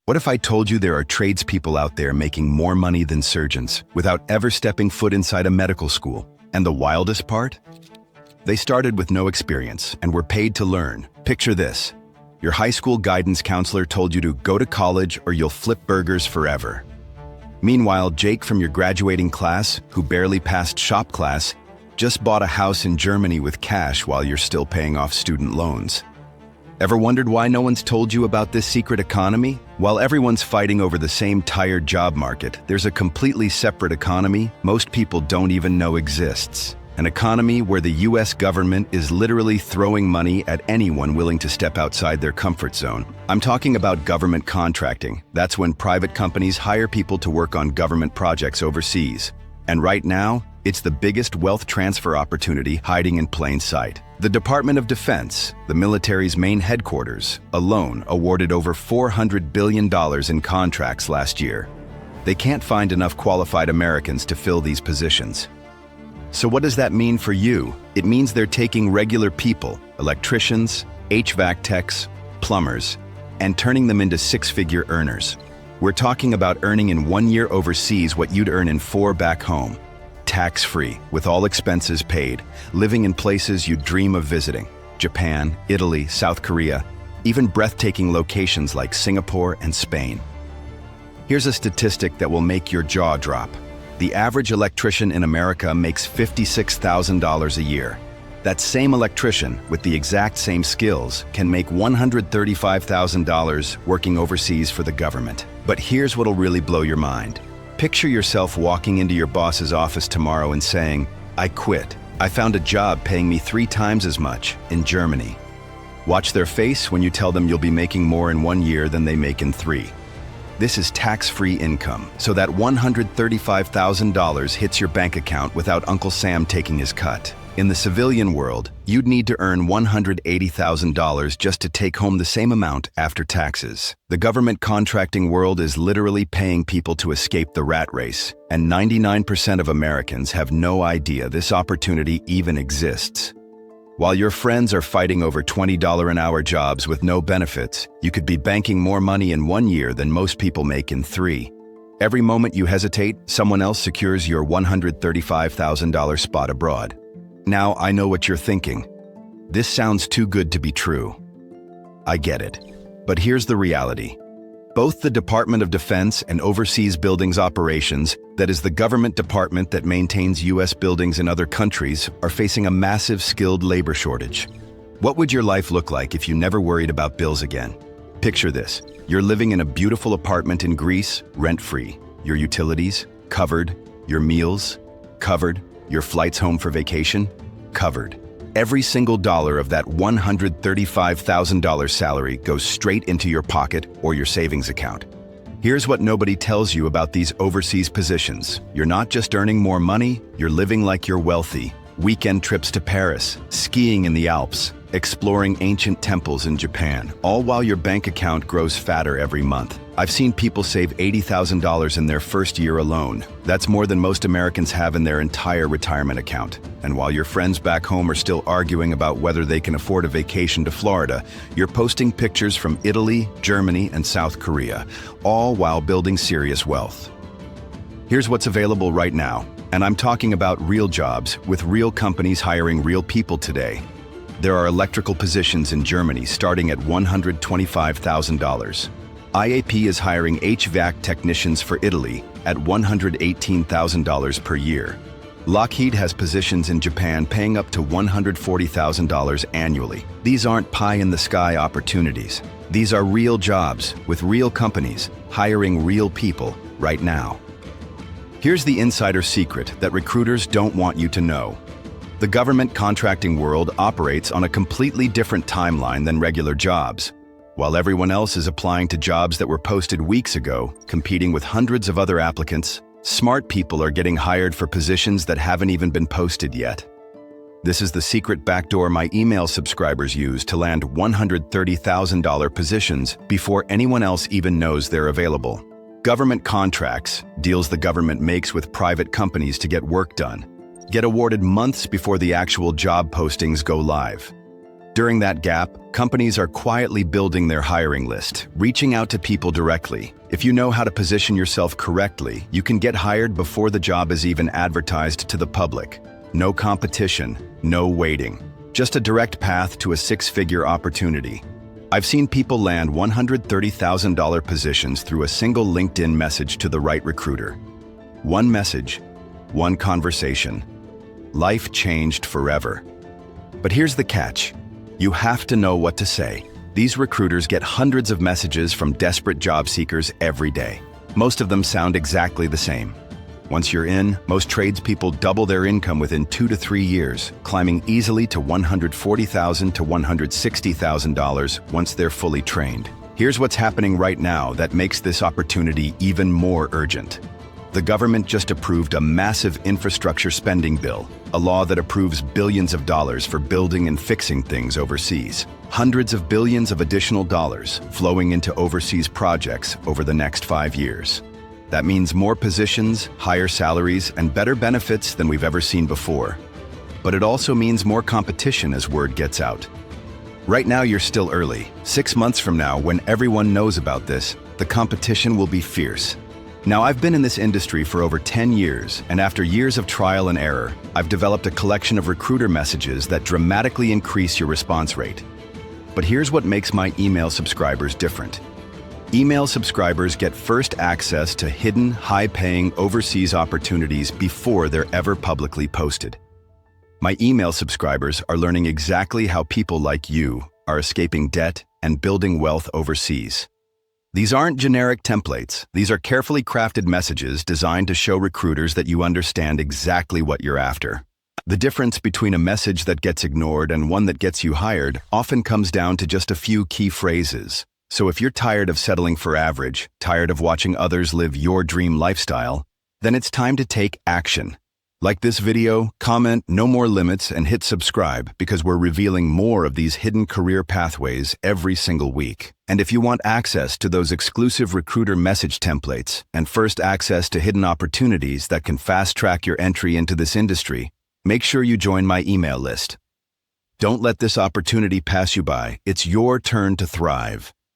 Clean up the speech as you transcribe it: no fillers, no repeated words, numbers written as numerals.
What if I told you there are tradespeople out there making more money than surgeons without ever stepping foot inside a medical school? And the wildest part? They started with no experience and were paid to learn. Picture this. Your high school guidance counselor told you to go to college or you'll flip burgers forever. Meanwhile, Jake from your graduating class, who barely passed shop class, just bought a house in Germany with cash while you're still paying off student loans. Ever wondered why no one's told you about this secret economy? While everyone's fighting over the same tired job market, there's a completely separate economy most people don't even know exists. An economy where the US government is literally throwing money at anyone willing to step outside their comfort zone. I'm talking about government contracting. That's when private companies hire people to work on government projects overseas. And right now, it's the biggest wealth transfer opportunity hiding in plain sight. The Department of Defense, the military's main headquarters, alone awarded over $400 billion in contracts last year. They can't find enough qualified Americans to fill these positions. So what does that mean for you? It means they're taking regular people, electricians, HVAC techs, plumbers, and turning them into six-figure earners. We're talking about earning in 1 year overseas what you'd earn in 4 back home. Tax-free, with all expenses paid, living in places you'd dream of visiting. Japan, Italy, South Korea, even breathtaking locations like Singapore and Spain. Here's a statistic that will make your jaw drop. The average electrician in America makes $56,000 a year. That same electrician, with the exact same skills, can make $135,000 working overseas for the government. But here's what'll really blow your mind. Picture yourself walking into your boss's office tomorrow and saying, "I quit. I found a job paying me 3 times as much in Germany." Watch their face when you tell them you'll be making more in 1 year than they make in 3. This is tax-free income, so that $135,000 hits your bank account without Uncle Sam taking his cut. In the civilian world, you'd need to earn $180,000 just to take home the same amount after taxes. The government contracting world is literally paying people to escape the rat race, and 99% of Americans have no idea this opportunity even exists. While your friends are fighting over $20 an hour jobs with no benefits, you could be banking more money in 1 year than most people make in 3. Every moment you hesitate, someone else secures your $135,000 spot abroad. Now, I know what you're thinking. This sounds too good to be true. I get it. But here's the reality. Both the Department of Defense and Overseas Buildings Operations, that is the government department that maintains US buildings in other countries, are facing a massive skilled labor shortage. What would your life look like if you never worried about bills again? Picture this. You're living in a beautiful apartment in Greece, rent-free. Your utilities, covered. Your meals, covered. Your flights home for vacation, covered. Every single dollar of that $135,000 salary goes straight into your pocket or your savings account. Here's what nobody tells you about these overseas positions. You're not just earning more money, you're living like you're wealthy. Weekend trips to Paris, skiing in the Alps, exploring ancient temples in Japan, all while your bank account grows fatter every month. I've seen people save $80,000 in their first year alone. That's more than most Americans have in their entire retirement account. And while your friends back home are still arguing about whether they can afford a vacation to Florida, you're posting pictures from Italy, Germany, and South Korea, all while building serious wealth. Here's what's available right now. And I'm talking about real jobs, with real companies hiring real people today. There are electrical positions in Germany starting at $125,000. IAP is hiring HVAC technicians for Italy at $118,000 per year. Lockheed has positions in Japan paying up to $140,000 annually. These aren't pie-in-the-sky opportunities. These are real jobs with real companies hiring real people right now. Here's the insider secret that recruiters don't want you to know. The government contracting world operates on a completely different timeline than regular jobs. While everyone else is applying to jobs that were posted weeks ago, competing with hundreds of other applicants, smart people are getting hired for positions that haven't even been posted yet. This is the secret backdoor my email subscribers use to land $130,000 positions before anyone else even knows they're available. Government contracts, deals the government makes with private companies to get work done, get awarded months before the actual job postings go live. During that gap, companies are quietly building their hiring list, reaching out to people directly. If you know how to position yourself correctly, you can get hired before the job is even advertised to the public. No competition, no waiting. Just a direct path to a six-figure opportunity. I've seen people land $130,000 positions through a single LinkedIn message to the right recruiter. One message, one conversation. Life changed forever. But here's the catch. You have to know what to say. These recruiters get hundreds of messages from desperate job seekers every day. Most of them sound exactly the same. Once you're in, most tradespeople double their income within 2 to 3 years, climbing easily to $140,000 to $160,000 once they're fully trained. Here's what's happening right now that makes this opportunity even more urgent. The government just approved a massive infrastructure spending bill, a law that approves billions of dollars for building and fixing things overseas. Hundreds of billions of additional dollars flowing into overseas projects over the next 5 years. That means more positions, higher salaries, and better benefits than we've ever seen before. But it also means more competition as word gets out. Right now you're still early. 6 months from now, when everyone knows about this, the competition will be fierce. Now, I've been in this industry for over 10 years, and after years of trial and error, I've developed a collection of recruiter messages that dramatically increase your response rate. But here's what makes my email subscribers different. Email subscribers get first access to hidden, high-paying overseas opportunities before they're ever publicly posted. My email subscribers are learning exactly how people like you are escaping debt and building wealth overseas. These aren't generic templates. These are carefully crafted messages designed to show recruiters that you understand exactly what you're after. The difference between a message that gets ignored and one that gets you hired often comes down to just a few key phrases. So if you're tired of settling for average, tired of watching others live your dream lifestyle, then it's time to take action. Like this video, comment "No More Limits" and hit subscribe because we're revealing more of these hidden career pathways every single week. And if you want access to those exclusive recruiter message templates and first access to hidden opportunities that can fast-track your entry into this industry, make sure you join my email list. Don't let this opportunity pass you by. It's your turn to thrive.